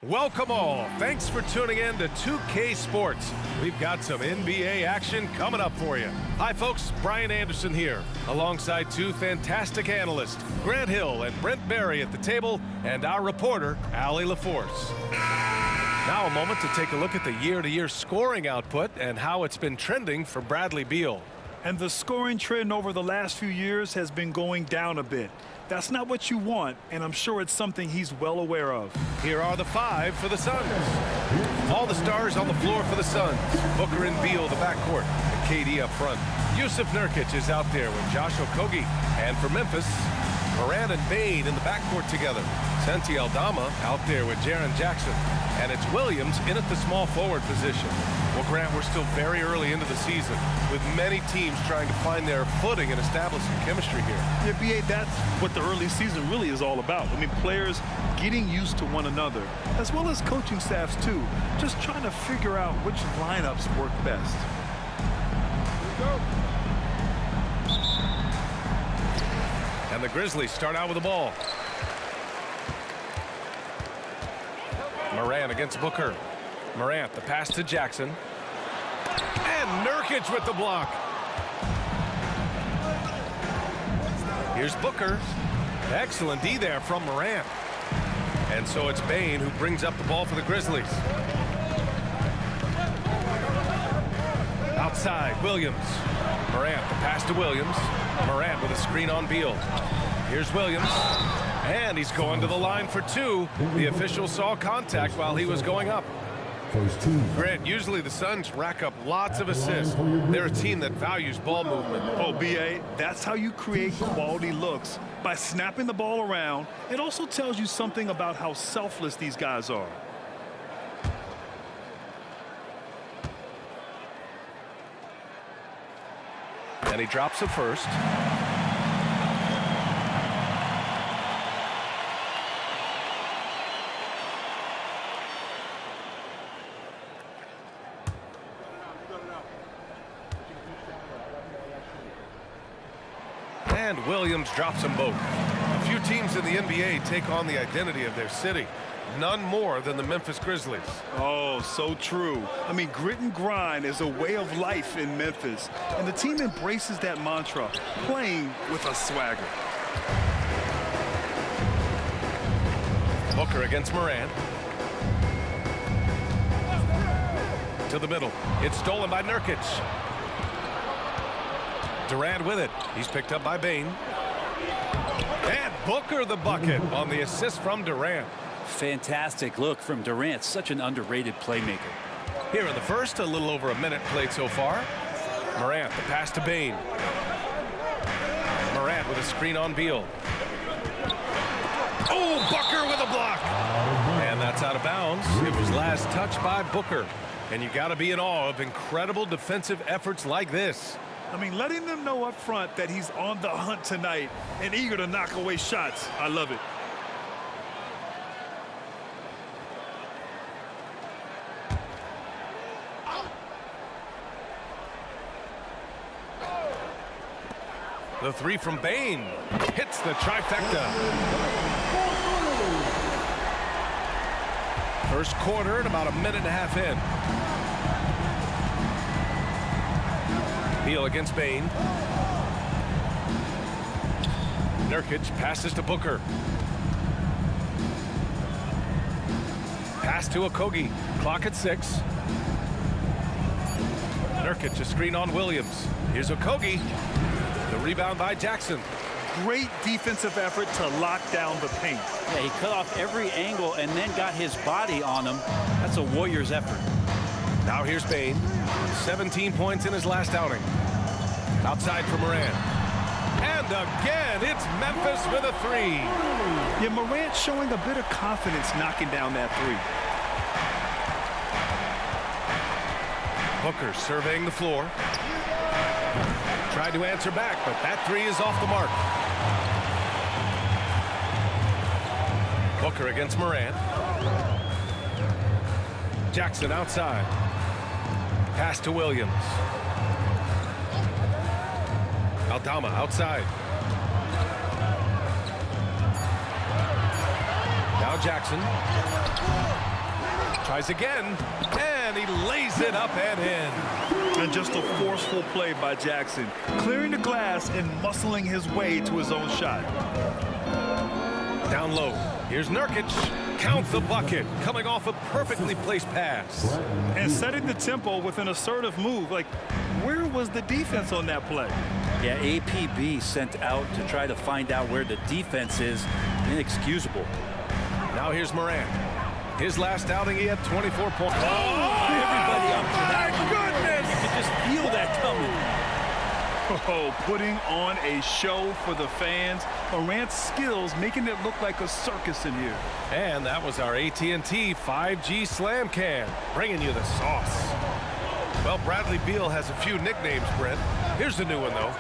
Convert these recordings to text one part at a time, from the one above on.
Welcome all. Thanks for tuning in to 2K Sports. We've got some NBA action coming up for you. Hi folks, Brian Anderson here, alongside two fantastic analysts, Grant Hill and Brent Berry at the table, and our reporter, Allie LaForce. Now a moment to take a look at the year-to-year scoring output and how it's been trending for Bradley Beal. And the scoring trend over the last few years has been going down a bit. That's not what you want, and I'm sure it's something he's well aware of. Here are the five for the Suns. All the stars on the floor for the Suns. Booker and Beal, the backcourt, and KD up front. Yusuf Nurkic is out there with Josh Okogie. And for Memphis, Morant and Bane in the backcourt together. Santi Aldama out there with Jaren Jackson. And it's Williams in at the small forward position. Well, Grant, we're still very early into the season, with many teams trying to find their footing and establish some chemistry here. Yeah, B.A., that's what the early season really is all about. I mean, players getting used to one another, as well as coaching staffs, too. Just trying to figure out which lineups work best. Here we go. And the Grizzlies start out with the ball. Morant against Booker. Morant, the pass to Jackson. And Nurkic with the block. Here's Booker. Excellent D there from Morant. And so it's Bane who brings up the ball for the Grizzlies. Outside, Williams. Morant, the pass to Williams. Morant with a screen on Beal. Here's Williams. And he's going to the line for two. The official saw contact while he was going up. Grant, usually the Suns rack up lots of assists. They're a team that values ball movement. Oh, B.A., that's how you create quality looks, by snapping the ball around. It also tells you something about how selfless these guys are. And he drops it first. And Williams drops them both. A few teams in the NBA take on the identity of their city. None more than the Memphis Grizzlies. Oh, so true. I mean, grit and grind is a way of life in Memphis. And the team embraces that mantra, playing with a swagger. Booker against Morant. To the middle. It's stolen by Nurkic. Durant with it. He's picked up by Bane. And Booker the bucket on the assist from Durant. Fantastic look from Durant. Such an underrated playmaker. Here in the first, a little over a minute played so far. Morant, the pass to Bane. Morant with a screen on Beal. Oh, Booker with a block. And that's out of bounds. It was last touched by Booker. And you got to be in awe of incredible defensive efforts like this. I mean, letting them know up front that he's on the hunt tonight and eager to knock away shots. I love it. The three from Bane hits the trifecta. First quarter and about a minute and a half in. Beal against Bane. Nurkic passes to Booker. Pass to Okogie. Clock at 6. Nurkic, a screen on Williams. Here's Okogie. The rebound by Jackson. Great defensive effort to lock down the paint. Yeah, he cut off every angle and then got his body on him. That's a Warriors effort. Now here's Bane. 17 points in his last outing. Outside for Morant. And again, it's Memphis with a three. Yeah, Morant showing a bit of confidence knocking down that three. Booker surveying the floor. Tried to answer back, but that three is off the mark. Booker against Morant. Jackson outside. Pass to Williams. Aldama outside. Now Now Jackson tries again, and he lays it up and in. And just a forceful play by Jackson, clearing the glass and muscling his way to his own shot. Down low, here's Nurkic. Count the bucket, coming off a perfectly placed pass. And setting the tempo with an assertive move. Like, where was the defense on that play? Yeah, APB sent out to try to find out where the defense is. Inexcusable. Now here's Morant. His last outing, he had 24 points. Everybody up for that my one. goodness! You could just feel that coming. Oh, putting on a show for the fans. Morant's skills making it look like a circus in here. And that was our AT&T 5G Slam Can, bringing you the sauce. Well, Bradley Beal has a few nicknames, Brent. Here's the new one, though.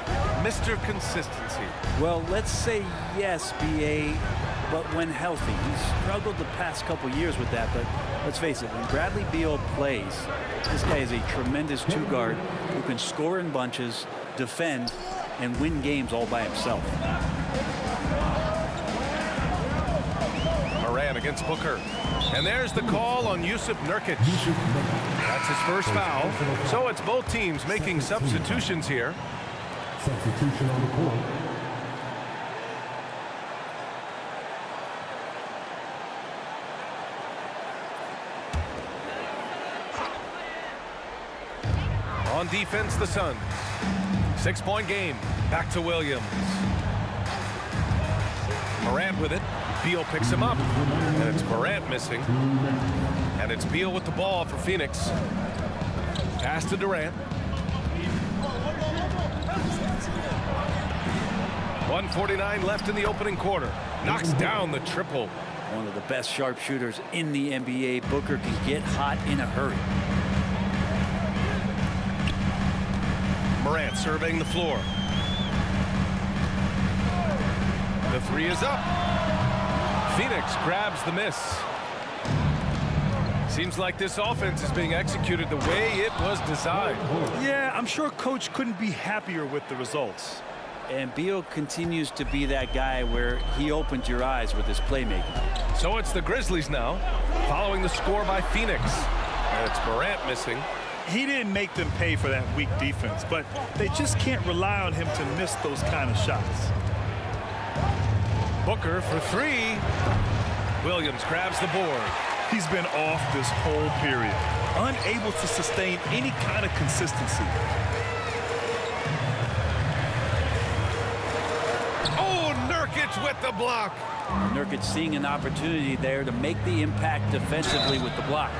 Mr. Consistency. Well, let's say yes, BA, but when healthy. He's struggled the past couple years with that, but let's face it, when Bradley Beal plays, this guy is a tremendous two-guard who can score in bunches, defend, and win games all by himself. Morant against Booker. And there's the call on Jusuf Nurkic. That's his first foul. So it's both teams making substitutions here. Substitution on the court. On defense, the Suns. 6-point game. Back to Williams. Morant with it. Beal picks him up. And it's Morant missing. And it's Beal with the ball for Phoenix. Pass to Durant. 1:49 left in the opening quarter. Knocks down the triple. One of the best sharpshooters in the NBA. Booker can get hot in a hurry. Morant surveying the floor. The three is up. Phoenix grabs the miss. Seems like this offense is being executed the way it was designed. Yeah, I'm sure Coach couldn't be happier with the results. And Beal continues to be that guy where he opens your eyes with his playmaking. So it's the Grizzlies now, following the score by Phoenix. And it's Morant missing. He didn't make them pay for that weak defense, but they just can't rely on him to miss those kind of shots. Booker for three. Williams grabs the board. He's been off this whole period, unable to sustain any kind of consistency. Oh, Nurkic with the block. Nurkic seeing an opportunity there to make the impact defensively with the block.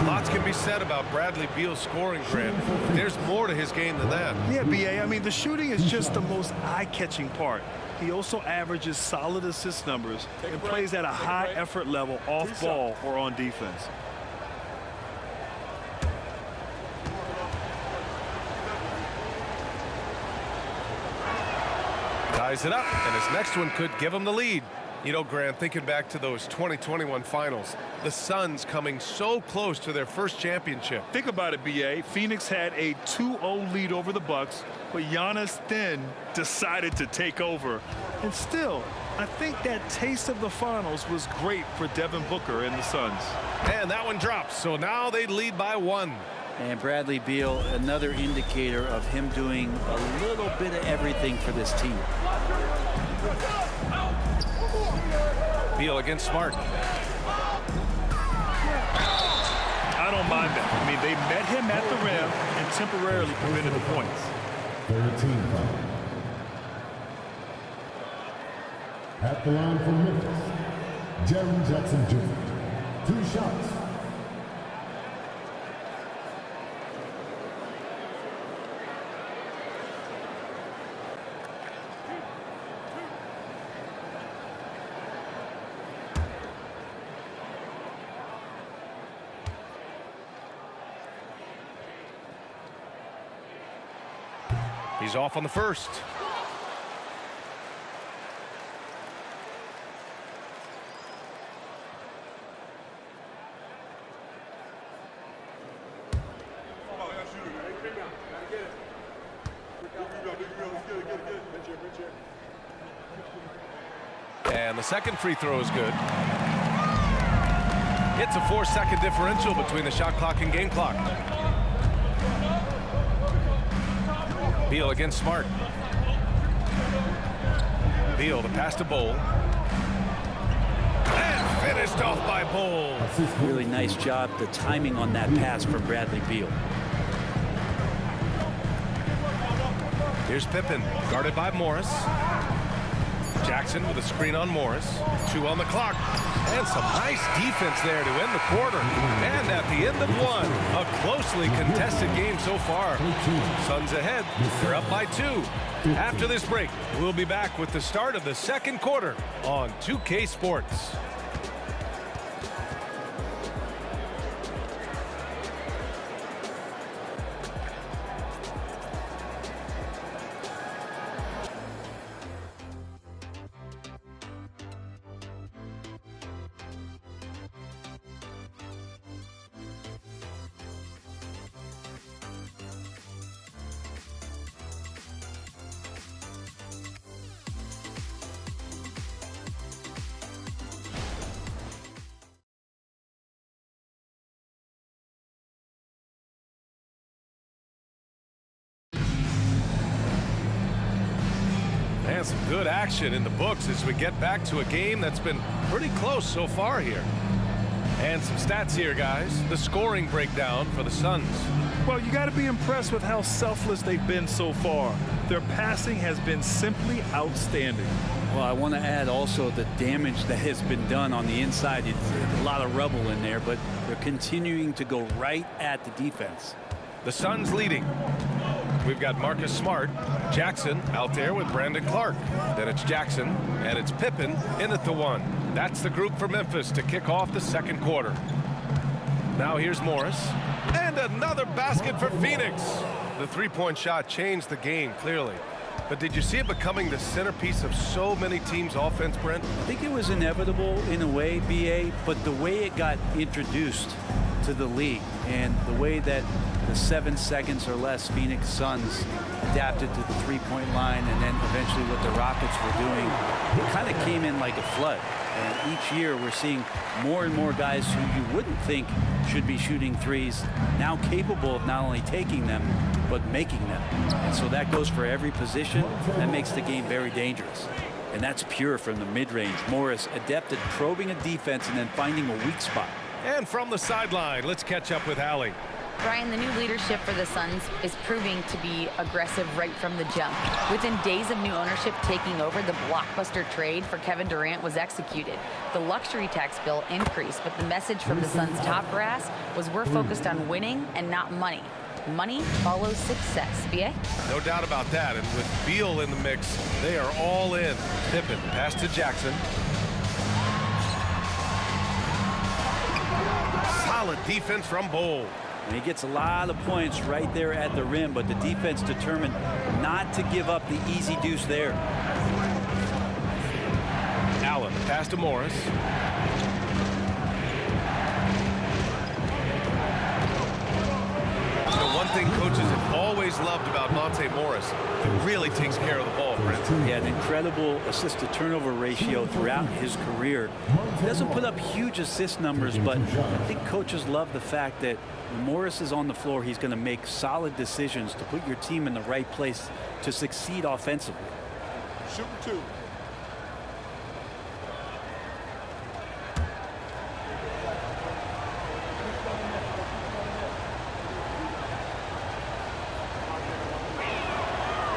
Lots can be said about Bradley Beal's scoring, Grant. There's more to his game than that. Yeah, BA, I mean, the shooting is just the most eye-catching part. He also averages solid assist numbers and plays at a high effort level off ball or on defense. Ties it up, and his next one could give him the lead. You know, Grant, thinking back to those 2021 finals, the Suns coming so close to their first championship. Think about it, BA. Phoenix had a 2-0 lead over the Bucks, but Giannis then decided to take over. And still, I think that taste of the finals was great for Devin Booker and the Suns. And that one drops, so now they lead by one. And Bradley Beal, another indicator of him doing a little bit of everything for this team. Beal against Smart. I don't mind that. I mean, they met him at the rim and temporarily prevented the points. 13 foul. At the line for Memphis, Jaren Jackson Jr. 2 shots. He's off on the first. And the second free throw is good. It's a 4-second differential between the shot clock and game clock. Beal against Smart. Beal, the pass to Bowl. And finished off by Bowl. Really nice job, the timing on that pass for Bradley Beal. Here's Pippen, guarded by Morris. Jackson with a screen on Morris. 2 on the clock. And some nice defense there to end the quarter. And at the end of one, a closely contested game so far. Suns ahead. They're up by 2. After this break, we'll be back with the start of the second quarter on 2K Sports. And some good action in the books as we get back to a game that's been pretty close so far here. And some stats here, guys. The scoring breakdown for the Suns. Well, you got to be impressed with how selfless they've been so far. Their passing has been simply outstanding. Well, I want to add also the damage that has been done on the inside. It's a lot of rubble in there, but they're continuing to go right at the defense. The Suns leading. We've got Marcus Smart, Jackson out there with Brandon Clark. Then it's Jackson, and it's Pippen in at the 1. That's the group for Memphis to kick off the second quarter. Now here's Morris, and another basket for Phoenix. The three-point shot changed the game, clearly. But did you see it becoming the centerpiece of so many teams' offense, Brent? I think it was inevitable in a way, BA, but the way it got introduced to the league and the way that the 7 seconds or less Phoenix Suns adapted to the three-point line, and then eventually what the Rockets were doing, it kind of came in like a flood. And each year we're seeing more and more guys who you wouldn't think should be shooting threes now capable of not only taking them but making them. And so that goes for every position. That makes the game very dangerous. And that's pure from the mid-range. Morris adept at probing a defense and then finding a weak spot. And from the sideline, let's catch up with Allie. Brian, the new leadership for the Suns is proving to be aggressive right from the jump. Within days of new ownership taking over, the blockbuster trade for Kevin Durant was executed. The luxury tax bill increased, but the message from the Suns' top brass was we're focused on winning and not money. Money follows success. BA? No doubt about that. And with Beal in the mix, they are all in. Pippen, pass to Jackson. Solid defense from Bowl. And he gets a lot of points right there at the rim, but the defense determined not to give up the easy deuce there. Allen, pass to Morris. You know, one thing coaches have always loved about Monte Morris, he really takes care of the ball, Brent. He had an incredible assist-to-turnover ratio throughout his career. He doesn't put up huge assist numbers, but I think coaches love the fact that when Morris is on the floor, he's going to make solid decisions to put your team in the right place to succeed offensively. Shooting 2.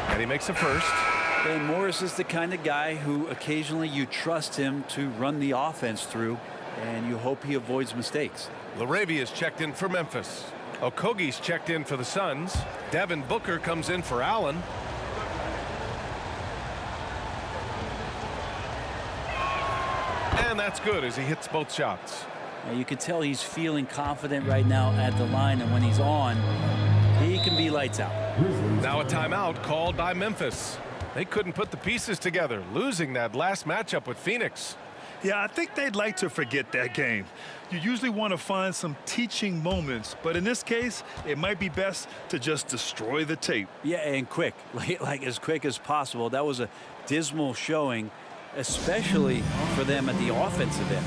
And he makes a first. And Morris is the kind of guy who occasionally you trust him to run the offense through, and you hope he avoids mistakes. Laravia's checked in for Memphis. Okogie's checked in for the Suns. Devin Booker comes in for Allen. And that's good as he hits both shots. Now you can tell he's feeling confident right now at the line, and when he's on, he can be lights out. Now a timeout called by Memphis. They couldn't put the pieces together, losing that last matchup with Phoenix. Yeah, I think they'd like to forget that game. You usually want to find some teaching moments, but in this case, it might be best to just destroy the tape. Yeah, and quick, like as quick as possible. That was a dismal showing, especially for them at the offensive end.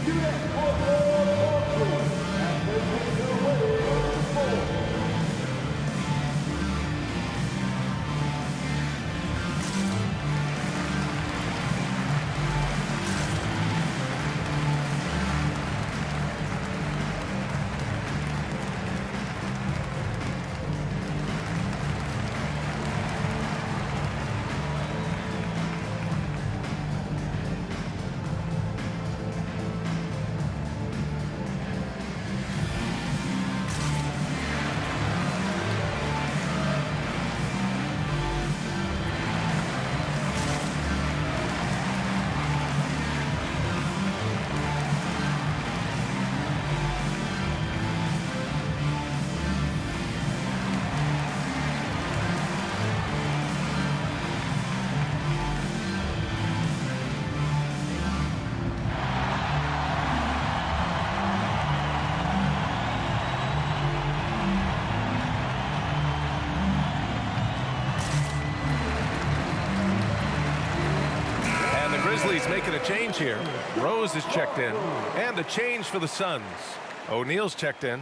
Grizzlies making a change here. Rose is checked in. And a change for the Suns. O'Neal's checked in.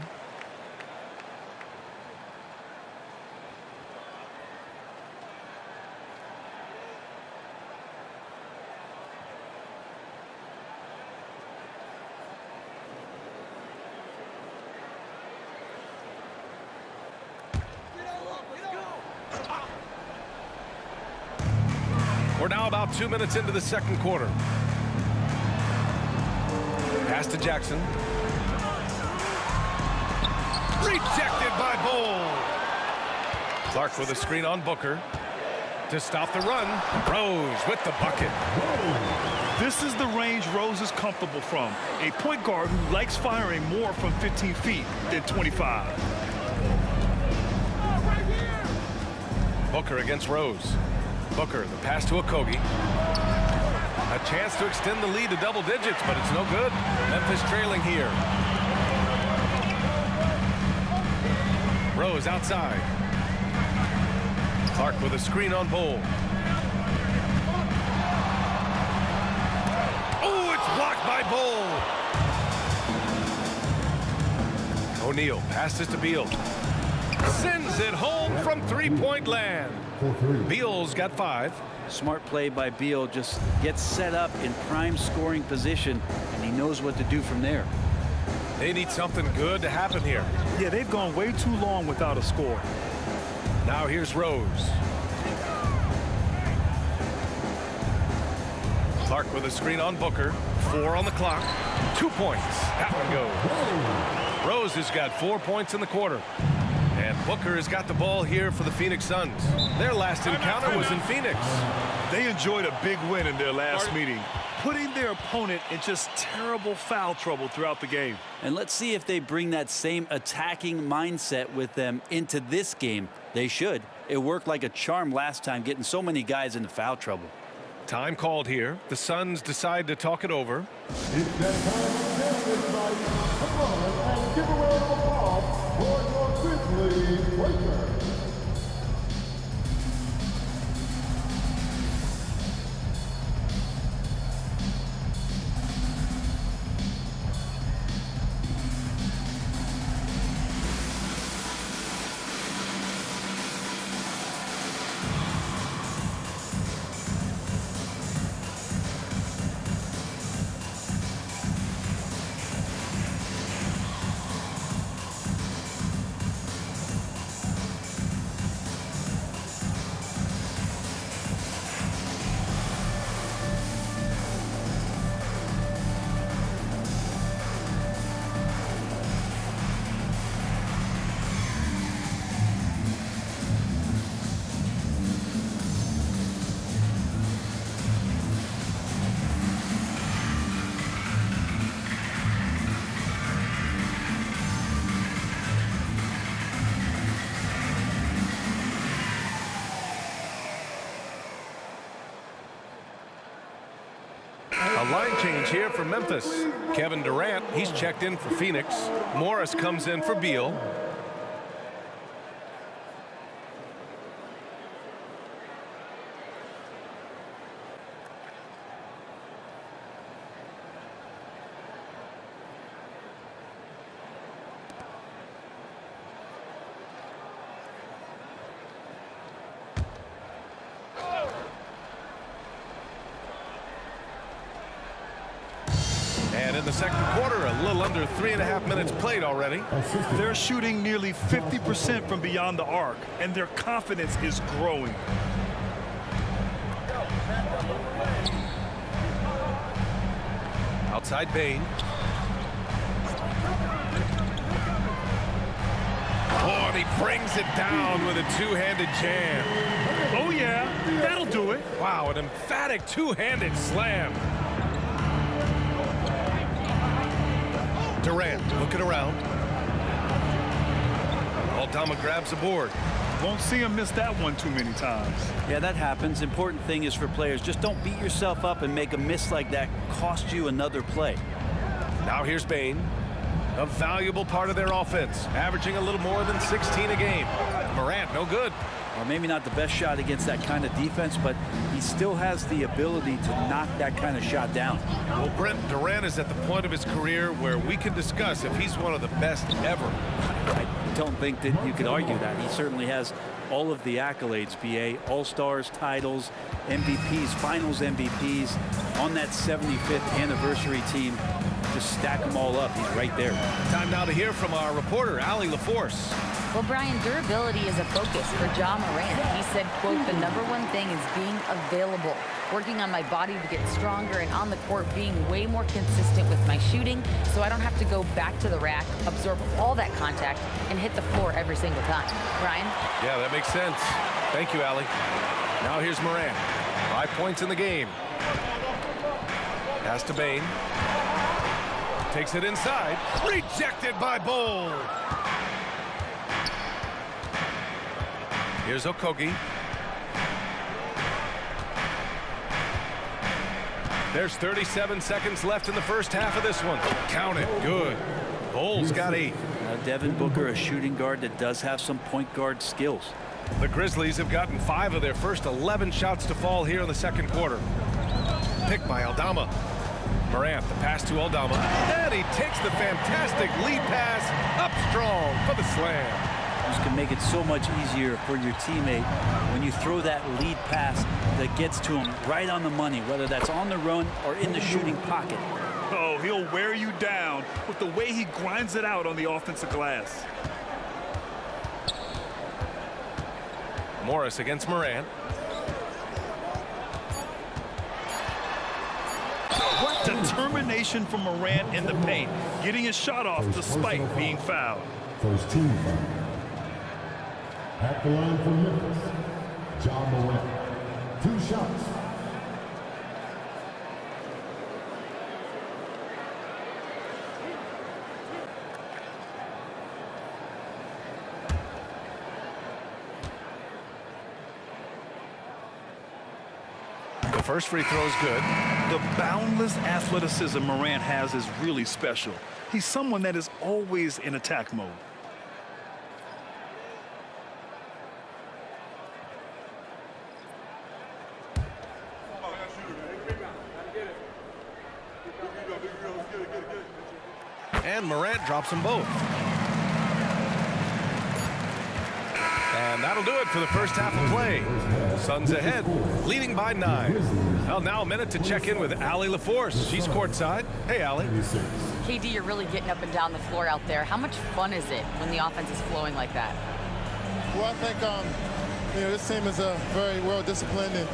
We're now about 2 minutes into the second quarter. Pass to Jackson. Rejected by Bull. Clark with a screen on Booker. To stop the run, Rose with the bucket. This is the range Rose is comfortable from. A point guard who likes firing more from 15 feet than 25. Booker against Rose. Booker, the pass to Okogie. A chance to extend the lead to double digits, but it's no good. Memphis trailing here. Rose outside. Clark with a screen on Bull. Oh, it's blocked by Bull. O'Neal passes to Beal. Sends it home from three-point land. Beal's got 5. Smart play by Beal, just gets set up in prime scoring position, and he knows what to do from there. They need something good to happen here. Yeah, they've gone way too long without a score. Now here's Rose. Clark with a screen on Booker. 4 on the clock. 2 points. That one goes. Rose has got 4 points in the quarter. And Booker has got the ball here for the Phoenix Suns. Their last encounter was in Phoenix. They enjoyed a big win in their last meeting, putting their opponent in just terrible foul trouble throughout the game. And let's see if they bring that same attacking mindset with them into this game. They should. It worked like a charm last time, getting so many guys into foul trouble. Time called here. The Suns decide to talk it over. It's that time again, everybody. Come on and give a round of applause for your Grizzlies Lakers. A line change here for Memphis. Kevin Durant, he's checked in for Phoenix. Morris comes in for Beal. And in the second quarter, a little under 3.5 minutes played already. They're shooting nearly 50% from beyond the arc, and their confidence is growing. Outside Bain. Oh, and he brings it down with a two-handed jam. Oh, yeah, that'll do it. Wow, an emphatic two-handed slam. Durant looking around. Aldama grabs the board. Won't see him miss that one too many times. Yeah, that happens. Important thing is for players, just don't beat yourself up and make a miss like that cost you another play. Now here's Bain. A valuable part of their offense, averaging a little more than 16 a game. Morant, no good. Or maybe not the best shot against that kind of defense, but he still has the ability to knock that kind of shot down. Well, Brent, Durant is at the point of his career where we can discuss if he's one of the best ever. I don't think that you could argue that. He certainly has all of the accolades, BA, All-Stars, titles, MVPs, Finals MVPs, on that 75th anniversary team. Just stack them all up. He's right there. Time now to hear from our reporter, Allie LaForce. Well, Brian, durability is a focus for Ja Morant. He said, quote, "The #1 thing is being available, working on my body to get stronger, and on the court being way more consistent with my shooting so I don't have to go back to the rack, absorb all that contact, and hit the floor every single time." Brian? Yeah, that makes sense. Thank you, Allie. Now here's Morant. 5 points in the game. Pass to Bain. Takes it inside. Rejected by Bowl. Here's Okogie. There's 37 seconds left in the first half of this one. Count it. Good. Bowles got 8. Devin Booker, a shooting guard that does have some point guard skills. The Grizzlies have gotten 5 of their first 11 shots to fall here in the second quarter. Picked by Aldama. Morant, the pass to Aldama. And he takes the fantastic lead pass up strong for the slam. This can make it so much easier for your teammate when you throw that lead pass that gets to him right on the money, whether that's on the run or in the shooting pocket. Oh, he'll wear you down with the way he grinds it out on the offensive glass. Morris against Morant. What determination from Morant in the paint, getting his shot off despite being fouled. First team foul. At the line for Memphis, Ja Morant. 2 shots. The first free throw is good. The boundless athleticism Morant has is really special. He's someone that is always in attack mode. And Morant drops them both. And that'll do it for the first half of play. Suns ahead, leading by 9. Well, now a minute to check in with Allie LaForce. She's courtside. Hey, Allie. KD, you're really getting up and down the floor out there. How much fun is it when the offense is flowing like that? Well, I think this team is very well disciplined, and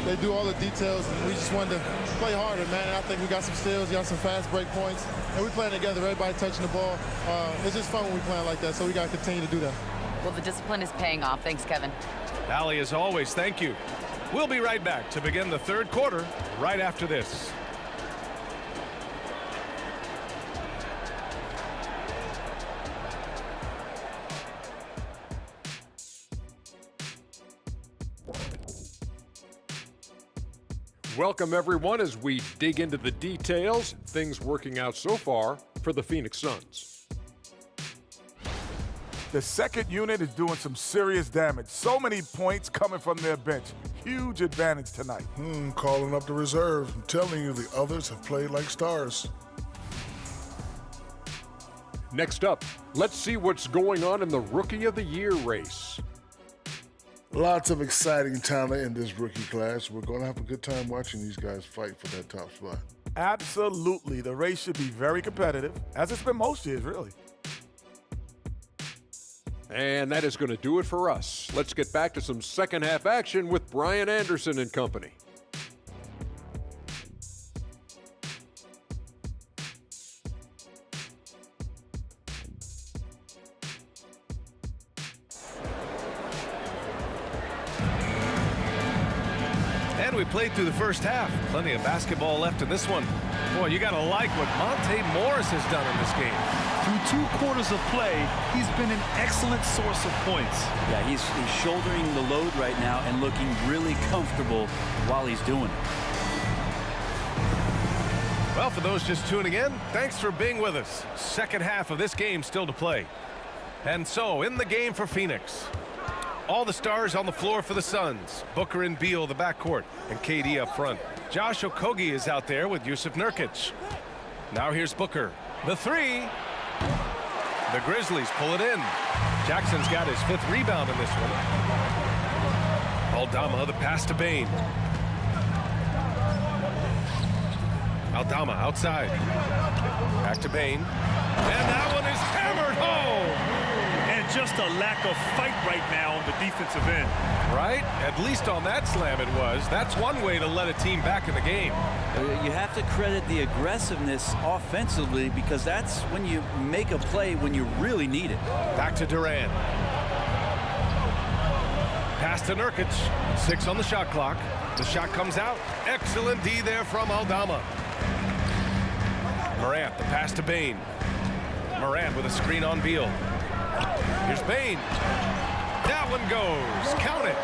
they do all the details. And we just wanted to play harder, man. And I think we got some steals, got some fast break points, and we're playing together. Everybody touching the ball. It's just fun when we playing like that. So we got to continue to do that. Well, the discipline is paying off. Thanks, Kevin. Allie, as always, thank you. We'll be right back to begin the third quarter right after this. Welcome, everyone, as we dig into the details. Things working out so far for the Phoenix Suns. The second unit is doing some serious damage. So many points coming from their bench. Huge advantage tonight. Calling up the reserve. I'm telling you, the others have played like stars. Next up, let's see what's going on in the Rookie of the Year race. Lots of exciting talent in this rookie class. We're going to have a good time watching these guys fight for that top spot. Absolutely. The race should be very competitive, as it's been most years, really. And that is going to do it for us. Let's get back to some second half action with Brian Anderson and company. And we played through the first half. Plenty of basketball left in this one. Boy, you got to like what Monte Morris has done in this game. Through 2 quarters of play, he's been an excellent source of points. Yeah, he's shouldering the load right now and looking really comfortable while he's doing it. Well, for those just tuning in, thanks for being with us. Second half of this game still to play. And so, in the game for Phoenix, all the stars on the floor for the Suns. Booker and Beal, the backcourt, and KD up front. Josh Okogie is out there with Jusuf Nurkic. Now here's Booker. The 3. The Grizzlies pull it in. Jackson's got his 5th rebound in this one. Aldama, the pass to Bane. Aldama outside. Back to Bane. And that one is hammered home. And just a lack of fight right now on the defensive end. Right? At least on that slam it was. That's one way to let a team back in the game. You have to credit the aggressiveness offensively, because that's when you make a play when you really need it. Back to Durant. Pass to Nurkic. 6 on the shot clock. The shot comes out. Excellent D there from Aldama. Morant, the pass to Bane. Morant with a screen on Beal. Here's Bane. That one goes. Count it.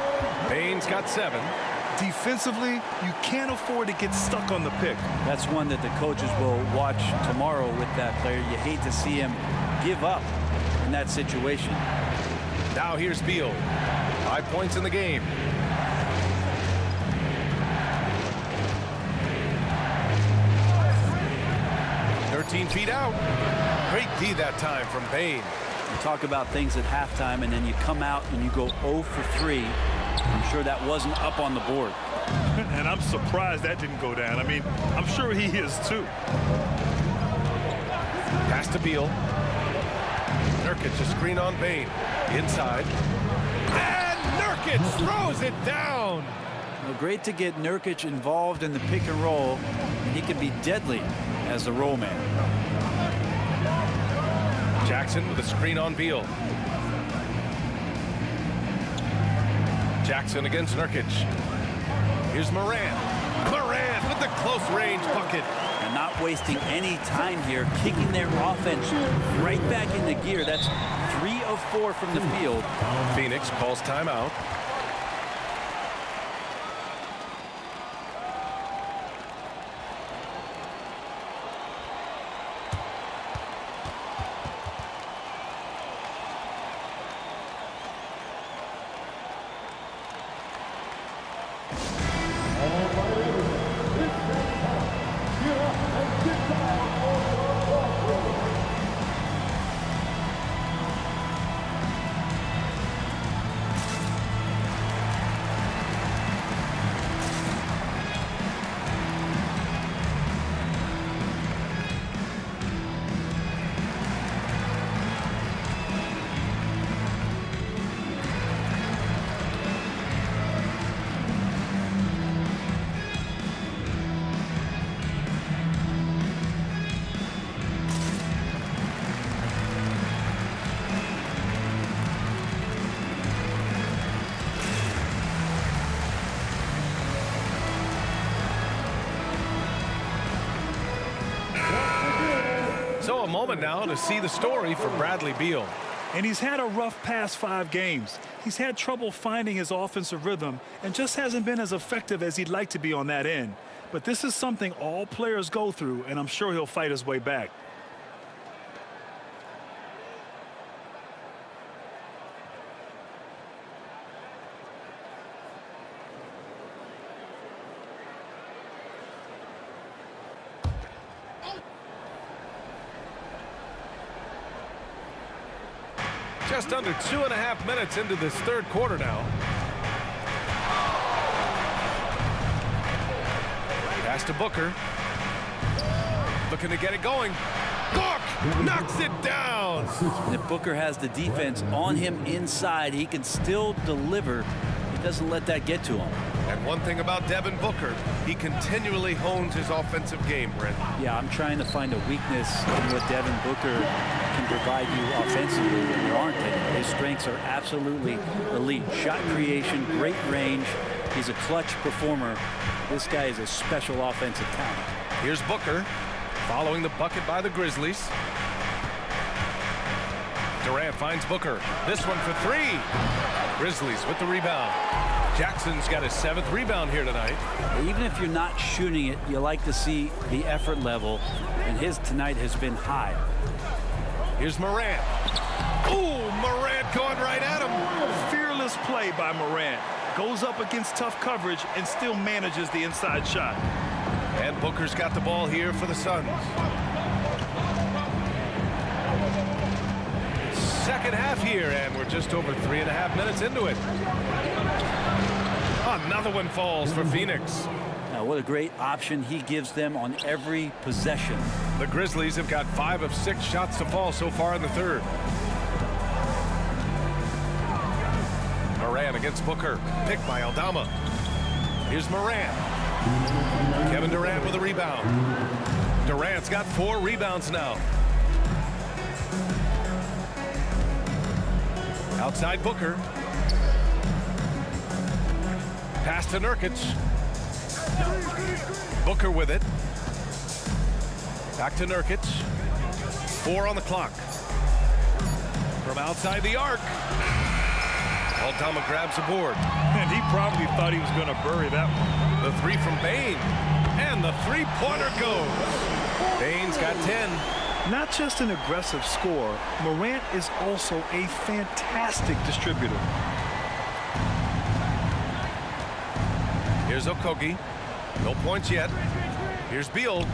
Bane's got 7. Defensively, you can't afford to get stuck on the pick. That's one that the coaches will watch tomorrow with that player. You hate to see him give up in that situation. Now here's Beal. 5 points in the game. Feet out. Great D that time from Bane. You talk about things at halftime, and then you come out and you go 0 for 3. I'm sure that wasn't up on the board. And I'm surprised that didn't go down. I mean, I'm sure he is too. Pass to Beal. Nurkic, a screen on Bane. Inside. And Nurkic throws it down. Well, great to get Nurkic involved in the pick and roll. And he can be deadly as the roll man. Jackson with a screen on Beal. Jackson against Nurkic. Here's Morant. Morant with the close range bucket. And not wasting any time here, kicking their offense right back into gear. That's 3 of 4 from the field. Phoenix calls timeout. So a moment now to see the story for Bradley Beal. And he's had a rough past 5 games. He's had trouble finding his offensive rhythm and just hasn't been as effective as he'd like to be on that end. But this is something all players go through, and I'm sure he'll fight his way back. Just under 2.5 minutes into this third quarter now. Pass to Booker. Looking to get it going. Book knocks it down. And if Booker has the defense on him inside, he can still deliver. He doesn't let that get to him. And one thing about Devin Booker, he continually hones his offensive game, Brent. Yeah, I'm trying to find a weakness in what Devin Booker can provide you offensively, and there aren't any. His strengths are absolutely elite. Shot creation, great range. He's a clutch performer. This guy is a special offensive talent. Here's Booker following the bucket by the Grizzlies. Durant finds Booker. This one for 3. Grizzlies with the rebound. Jackson's got his 7th rebound here tonight. Even if you're not shooting it, you like to see the effort level, and his tonight has been high. Here's Morant. Ooh, Morant going right at him. Fearless play by Morant. Goes up against tough coverage and still manages the inside shot. And Booker's got the ball here for the Suns. Second half here, and we're just over 3.5 minutes into it. Another one falls for Phoenix. Now, what a great option he gives them on every possession. The Grizzlies have got 5 of 6 shots to fall so far in the third. Morant against Booker. Picked by Aldama. Here's Morant. Kevin Durant with a rebound. Durant's got 4 rebounds now. Outside Booker. Pass to Nurkic. Booker with it. Back to Nurkic. 4 on the clock. From outside the arc. Aldama grabs the board. And he probably thought he was going to bury that one. The 3 from Bane. And the 3-pointer goes. Bane's got 10. Not just an aggressive scorer, Morant is also a fantastic distributor. Here's Okogie. No points yet. Here's Beal.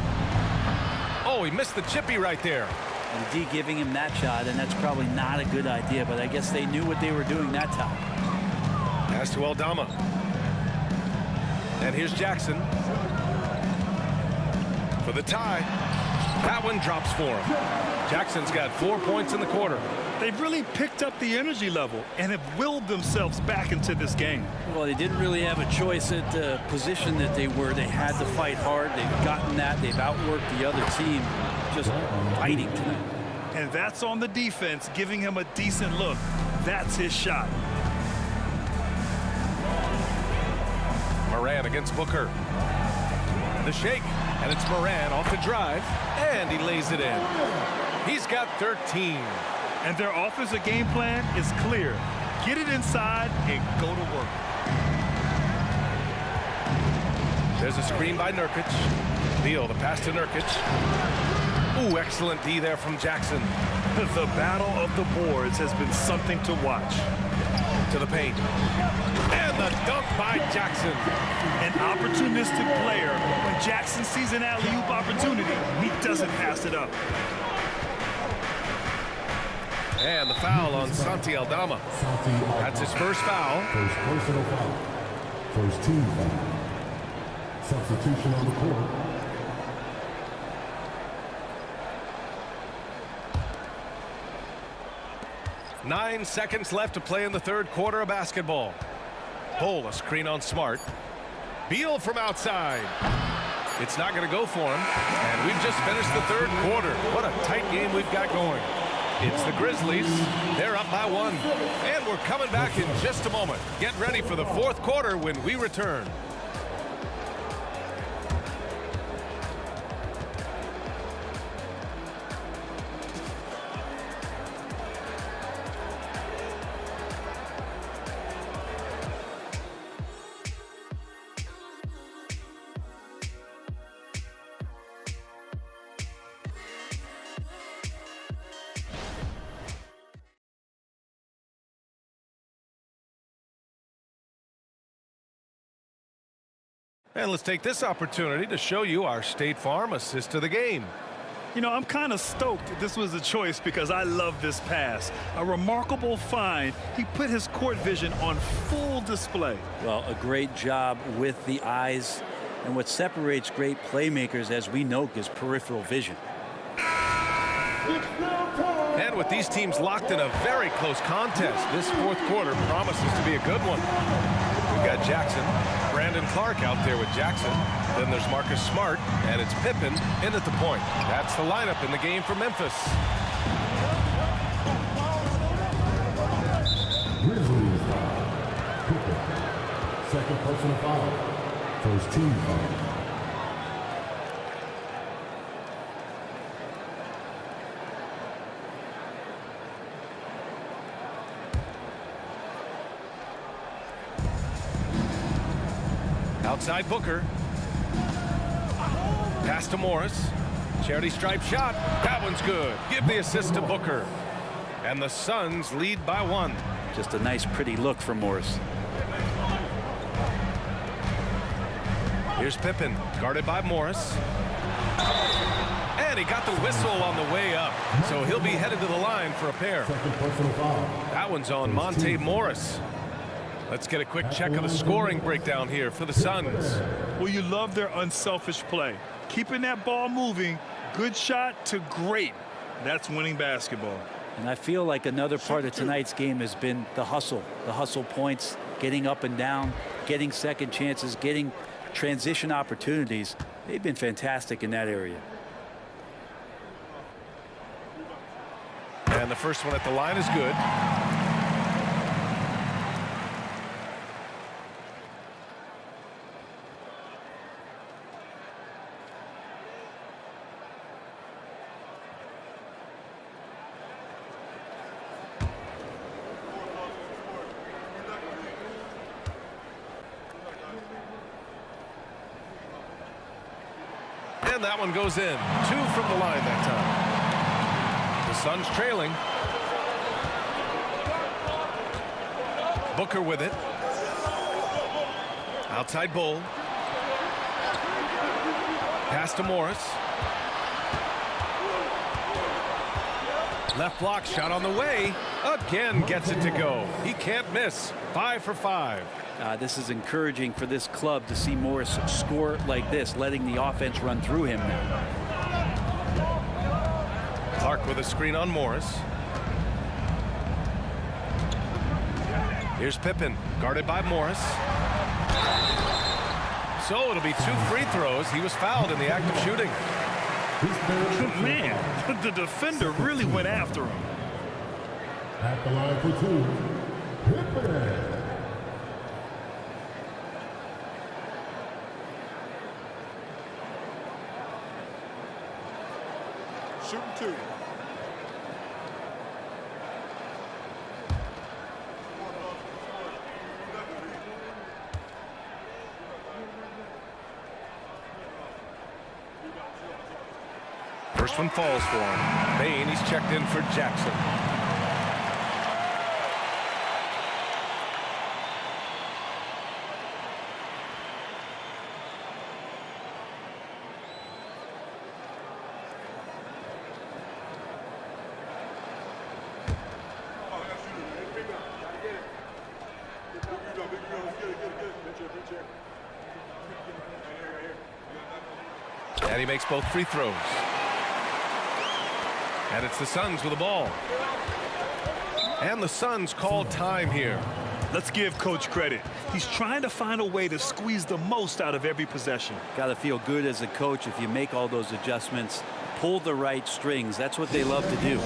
Oh, he missed the chippy right there. And D giving him that shot, and that's probably not a good idea, but I guess they knew what they were doing that time. Pass to Aldama. And here's Jackson. For the tie. That one drops for him. Jackson's got 4 points in the quarter. They've really picked up the energy level and have willed themselves back into this game. Well, they didn't really have a choice at the position that they were. They had to fight hard. They've gotten that. They've outworked the other team, just fighting tonight. And that's on the defense, giving him a decent look. That's his shot. Morant against Booker. The shake, and it's Morant off the drive, and he lays it in. He's got 13. And their offensive game plan is clear. Get it inside and go to work. There's a screen by Nurkic. Beal, the pass to Nurkic. Ooh, excellent D there from Jackson. The battle of the boards has been something to watch. To the paint. And the dunk by Jackson. An opportunistic player. When Jackson sees an alley-oop opportunity, he doesn't pass it up. And the foul on Santi Aldama. That's his first foul. First personal foul. First team foul. Substitution on the court. Nine seconds left to play in the third quarter of basketball. Bull, a screen on Smart. Beal from outside. It's not going to go for him. And we've just finished the third quarter. What a tight game we've got going. It's the Grizzlies. They're up by 1. And we're coming back in just a moment. Get ready for the fourth quarter when we return. And let's take this opportunity to show you our State Farm assist of the game. You know, I'm kind of stoked that this was a choice because I love this pass. A remarkable find. He put his court vision on full display. Well, a great job with the eyes. And what separates great playmakers, as we know, is peripheral vision. And with these teams locked in a very close contest, this fourth quarter promises to be a good one. We've got Jackson, Brandon Clark out there with Jackson. Then there's Marcus Smart, and it's Pippen in at the point. That's the lineup in the game for Memphis. Grizzlies foul. Pippen. Second personal foul. First team foul. Outside Booker. Pass to Morris. Charity stripe shot. That one's good. Give the assist to Booker. And the Suns lead by 1. Just a nice, pretty look from Morris. Here's Pippen, guarded by Morris. And he got the whistle on the way up. So he'll be headed to the line for a pair. Second personal foul. That one's on Monte Morris. Let's get a quick check of the scoring breakdown here for the Suns. Well, you love their unselfish play. Keeping that ball moving, good shot to great. That's winning basketball. And I feel like another part of tonight's game has been the hustle points, getting up and down, getting second chances, getting transition opportunities. They've been fantastic in that area. And the first one at the line is good. And that one goes in. 2 from the line that time. The Suns trailing. Booker with it. Outside Bull. Pass to Morris. Left block shot on the way. Again gets it to go. He can't miss. 5 for 5. This is encouraging for this club to see Morris score like this, letting the offense run through him now. Clark with a screen on Morris. Here's Pippen, guarded by Morris. So it'll be 2 free throws. He was fouled in the act of shooting. Man, the defender really went after him. At the line for 2. Pippen. Shooting 2. First one falls for him. Bain, he's checked in for Jackson. And he makes both free throws. And it's the Suns with the ball. And the Suns call time here. Let's give Coach credit. He's trying to find a way to squeeze the most out of every possession. Got to feel good as a coach if you make all those adjustments, pull the right strings. That's what they love to do.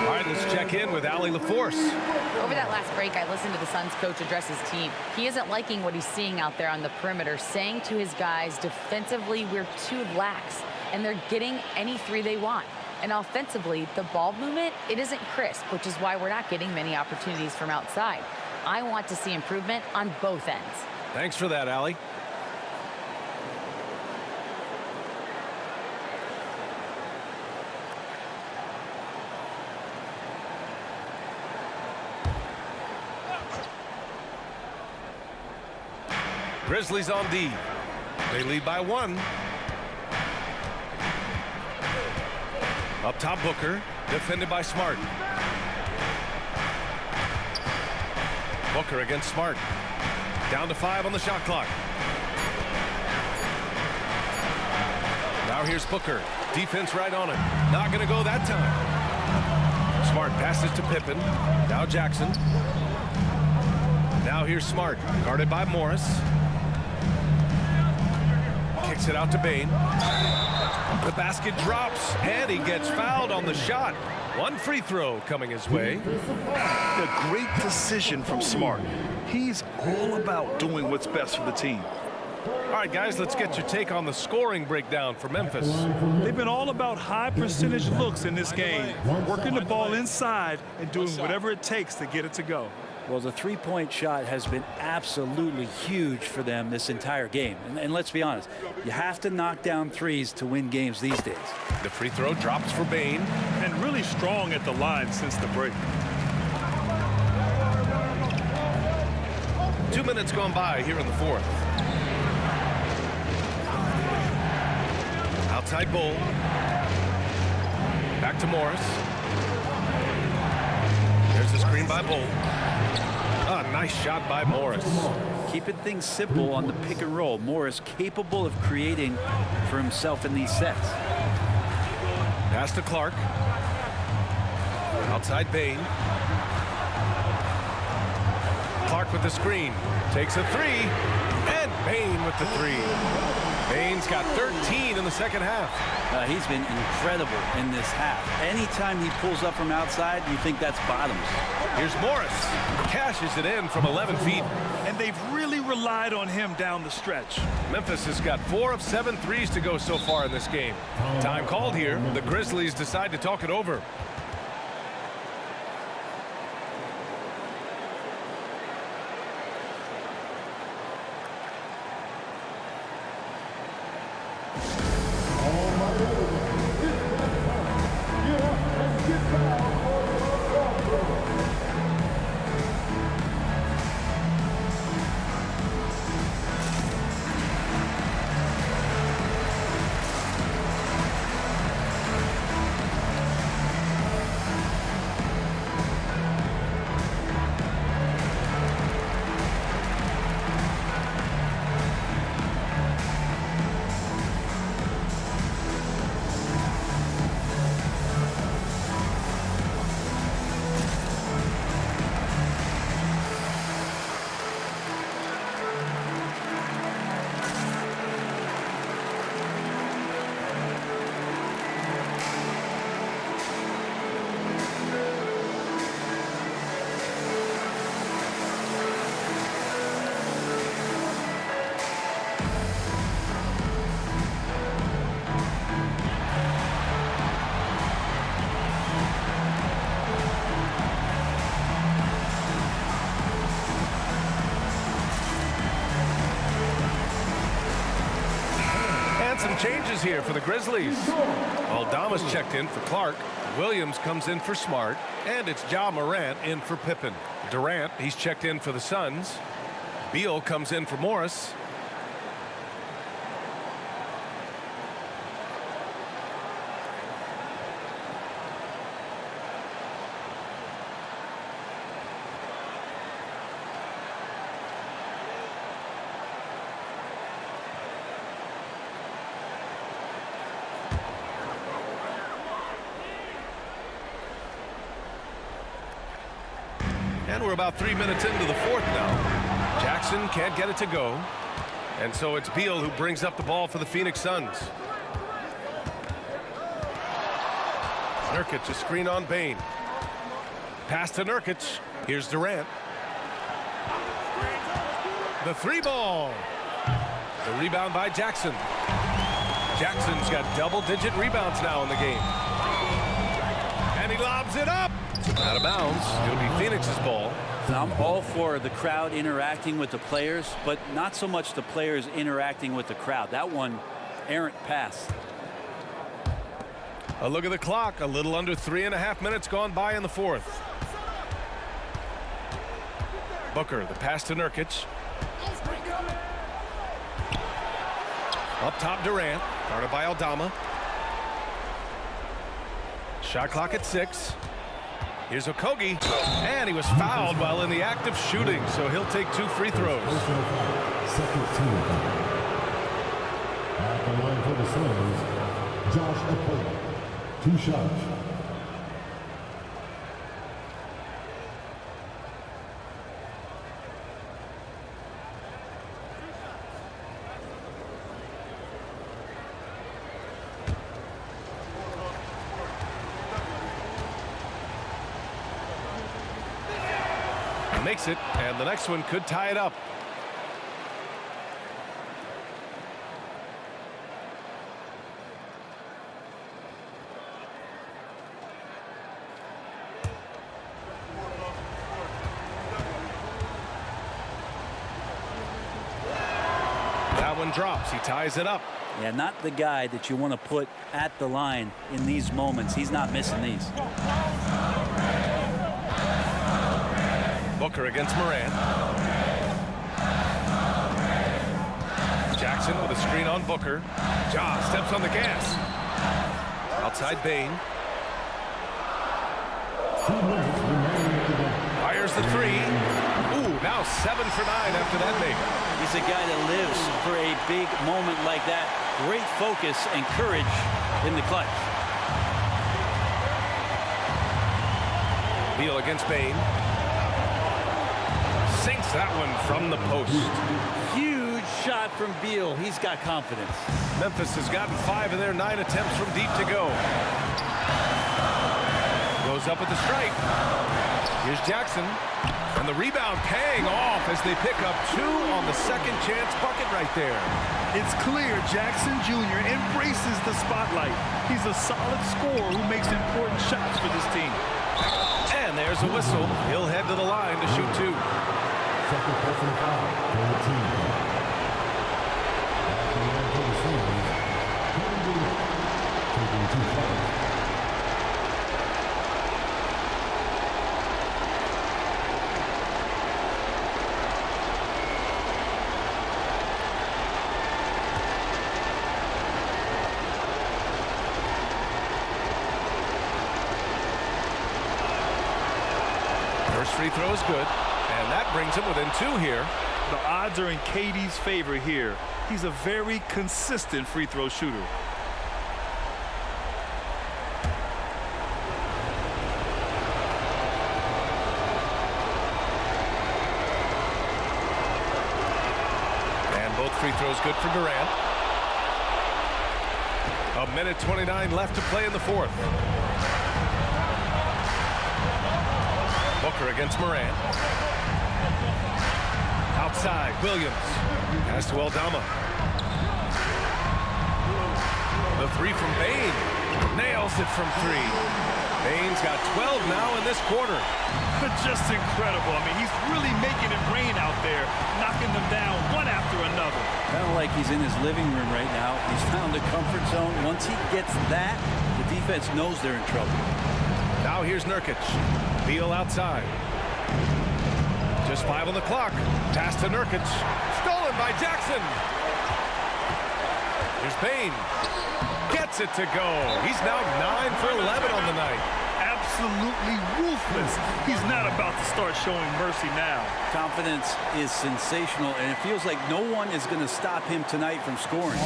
All right, let's check in with Allie LaForce. Over that last break, I listened to the Suns coach address his team. He isn't liking what he's seeing out there on the perimeter, saying to his guys, defensively, we're too lax, and they're getting any three they want. And offensively, the ball movement, it isn't crisp, which is why we're not getting many opportunities from outside. I want to see improvement on both ends. Thanks for that, Allie. Grizzlies on D. They lead by 1. Up top, Booker, defended by Smart. Booker against Smart. Down to 5 on the shot clock. Now here's Booker. Defense right on it. Not going to go that time. Smart passes to Pippen. Now Jackson. Now here's Smart, guarded by Morris. Kicks it out to Bain. The basket drops, and he gets fouled on the shot. 1 free throw coming his way. A great decision from Smart. He's all about doing what's best for the team. All right, guys, let's get your take on the scoring breakdown for Memphis. They've been all about high percentage looks in this game, working the ball inside and doing whatever it takes to get it to go. Well, the three-point shot has been absolutely huge for them this entire game. And let's be honest, you have to knock down threes to win games these days. The free throw drops for Bain. And really strong at the line since the break. 2 minutes gone by here in the 4th. Outside Bull. Back to Morris. There's the screen by Bull. A nice shot by Morris. Keeping things simple on the pick and roll. Morris capable of creating for himself in these sets. Pass to Clark. Outside Bain. Clark with the screen. Takes a 3. And Bain with the 3. Bain's got 13 in the second half. He's been incredible in this half. Anytime he pulls up from outside, you think that's bottoms. Here's Morris. Cashes it in from 11 feet. And they've really relied on him down the stretch. Memphis has got 4 of 7 threes to go so far in this game. Time called here. The Grizzlies decide to talk it over. Some changes here for the Grizzlies. Aldama's checked in for Clark. Williams comes in for Smart. And it's Ja Morant in for Pippen. Durant, he's checked in for the Suns. Beal comes in for Morris. And we're about 3 minutes into the 4th now. Jackson can't get it to go. And so it's Beal who brings up the ball for the Phoenix Suns. Nurkic, a screen on Bain. Pass to Nurkic. Here's Durant. The 3-ball. The rebound by Jackson. Jackson's got double-digit rebounds now in the game. And he lobs it up. Out of bounds. It'll be Phoenix's ball. And I'm all for the crowd interacting with the players, but not so much the players interacting with the crowd. That one, errant pass. A look at the clock. A little under 3.5 minutes gone by in the fourth. Booker, the pass to Nurkic. Up top, Durant. Guarded by Aldama. Shot clock at 6. Here's Okogie. And he was fouled while in the act of shooting, so he'll take 2 free throws. Second team. At the line for the Suns, Josh Okogie. 2 shots. Makes it, and the next one could tie it up. That one drops. He ties it up. Yeah, not the guy that you want to put at the line in these moments. He's not missing these. Booker against Morant. Jackson with a screen on Booker. Ja steps on the gas. Outside Bane. Fires the 3. Ooh, now 7 for 9 after that make. He's a guy that lives for a big moment like that. Great focus and courage in the clutch. Beal against Bane. Sinks that one from the post. Huge shot from Beal. He's got confidence. Memphis has gotten 5 of their 9 attempts from deep to go. Goes up at the stripe. Here's Jackson. And the rebound paying off as they pick up 2 on the second chance bucket right there. It's clear Jackson Jr. embraces the spotlight. He's a solid scorer who makes important shots for this team. And there's a whistle. He'll head to the line to shoot 2. Second personal foul for the team. At the line for the Suns, taking 2 shots. First free throw is good. And that brings him within 2 here. The odds are in KD's favor here. He's a very consistent free throw shooter. And both free throws good for Durant. 1:29 left to play in the fourth. Booker against Morant. Outside, Williams. Pass to Aldama. The 3 from Bane. Nails it from 3. Bane's got 12 now in this quarter. But just incredible. I mean, he's really making it rain out there, knocking them down one after another. Kind of like he's in his living room right now. He's found a comfort zone. Once he gets that, the defense knows they're in trouble. Now here's Nurkic. Beal outside. Just 5 on the clock. Pass to Nurkic. Stolen by Jackson. Here's Bane. Gets it to go. He's now 9 for 11 on the night. Absolutely ruthless. He's not about to start showing mercy now. Confidence is sensational, and it feels like no one is going to stop him tonight from scoring.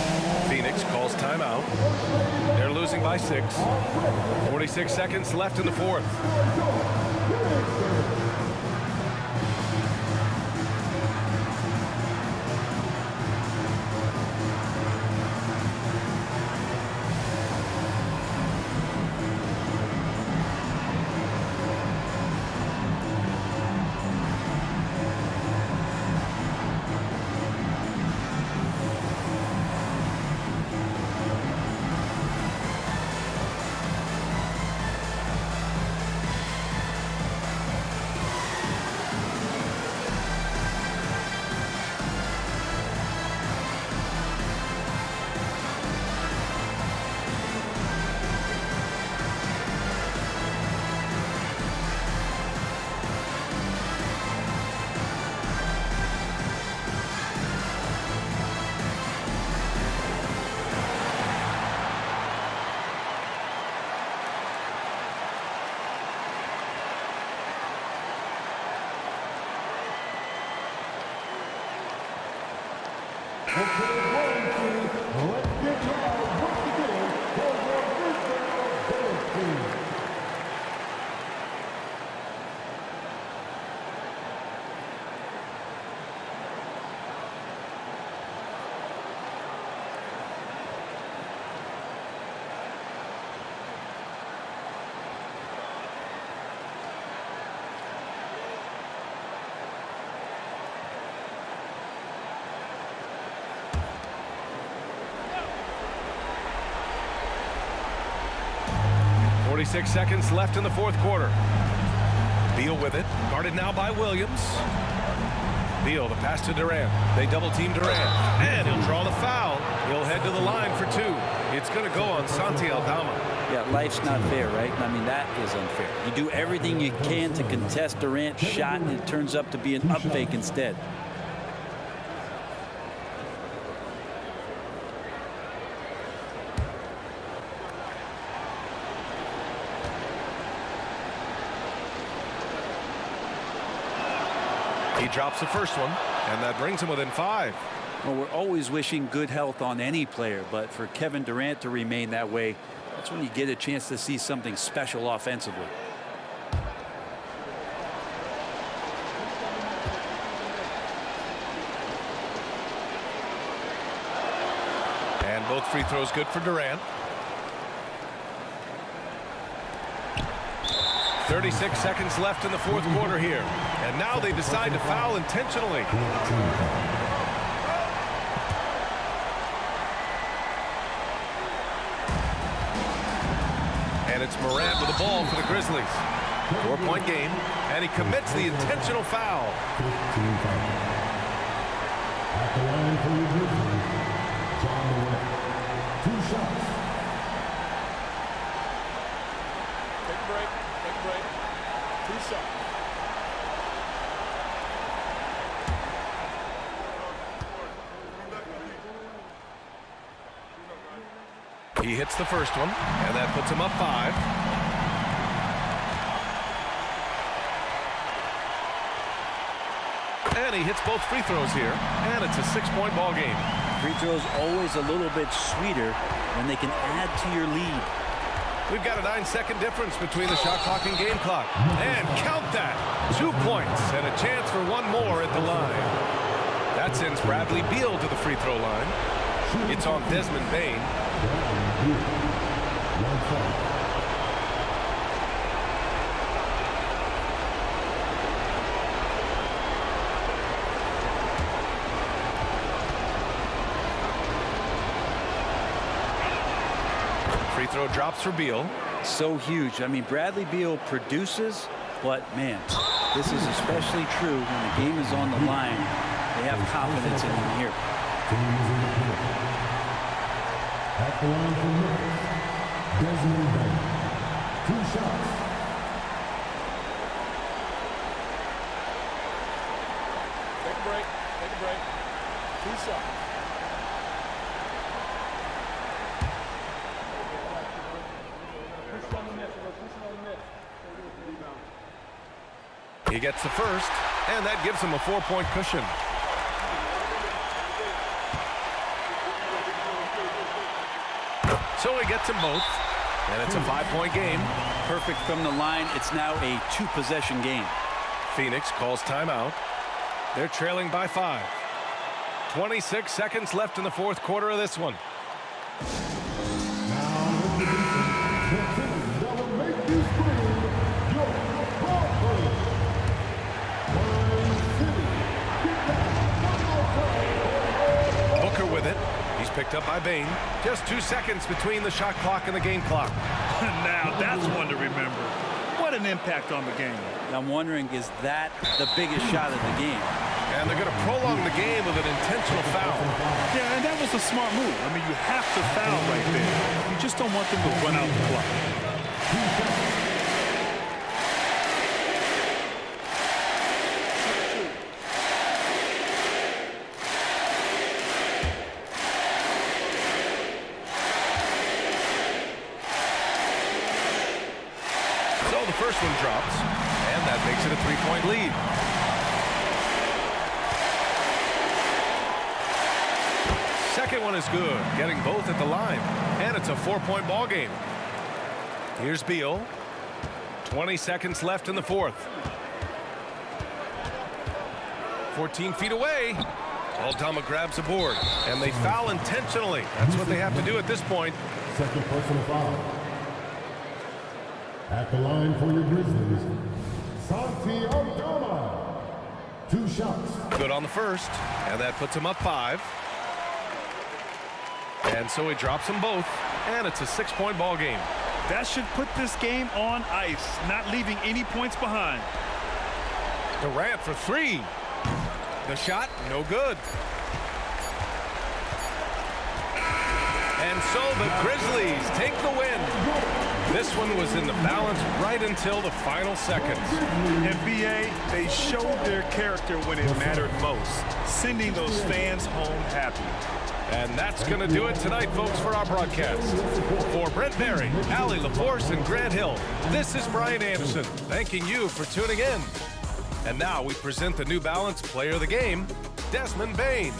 Phoenix calls timeout. They're losing by 6. 46 seconds left in the fourth. Let's get loud once again for the Grizzlies team. 46 seconds left in the fourth quarter. Beal with it, guarded now by Williams. Beal, the pass to Durant. They double team Durant, and he'll draw the foul. He'll head to the line for two. It's going to go on Santi Aldama. Yeah, life's not fair, right? I mean, that is unfair. You do everything you can to contest Durant's shot, and it turns up to be an up fake instead. He drops the first one, and that brings him within 5. Well, we're always wishing good health on any player, but for Kevin Durant to remain that way, that's when you get a chance to see something special offensively. And both free throws good for Durant. 36 seconds left in the fourth quarter here. And now they decide to foul intentionally. And it's Morant with the ball for the Grizzlies. 4-point game, and he commits the intentional foul. At the line for the Grizzlies, John Morant. 2 shots. Take a break. Take a break. 2 shots. He hits the first one, and that puts him up 5. And he hits both free throws here, and it's a 6-point ball game. Free throws always a little bit sweeter when they can add to your lead. We've got a 9-second difference between the shot clock and game clock. And count that! 2 points and a chance for one more at the line. That sends Bradley Beal to the free throw line. It's on Desmond Bane. Free throw drops for Beal. So huge. I mean, Bradley Beal produces, but man, this is especially true when the game is on the line. They have confidence in him here. At the line for Memphis, Desmond Bane. 2 shots. Take a break. Take a break. 2 shots. He gets the first, and that gives him a 4-point cushion. So he gets them both, and it's a 5-point game. Perfect from the line. It's now a 2-possession game. Phoenix calls timeout. They're trailing by 5. 26 seconds left in the fourth quarter of this one. Booker with it. He's picked up by Bane. Just 2 seconds between the shot clock and the game clock. Now that's one to remember. What an impact on the game. I'm wondering, is that the biggest shot of the game? And they're going to prolong the game with an intentional foul. Yeah, and that was a smart move. I mean, you have to foul right there. You just don't want them to run out the clock. So the first one drops, and that makes it a 3-point lead. second one is good, getting both at the line. And it's a 4-point ball game. Here's Beal. 20 seconds left in the fourth. 14 feet away. Aldama grabs the board, and they foul intentionally. That's what they have to do at this point. Second personal foul. At the line for your Grizzlies, Santi Aldama. 2 shots. Good on the first, and that puts him up 5. And so he drops them both, and it's a 6-point ball game. That should put this game on ice, not leaving any points behind. Durant for 3. The shot, no good. And so the Grizzlies take the win. This one was in the balance right until the final seconds. NBA, they showed their character when it mattered most, sending those fans home happy. And that's going to do it tonight, folks, for our broadcast. For Brent Barry, Allie LaForce, and Grant Hill, this is Brian Anderson, thanking you for tuning in. And now we present the New Balance Player of the Game, Desmond Bane.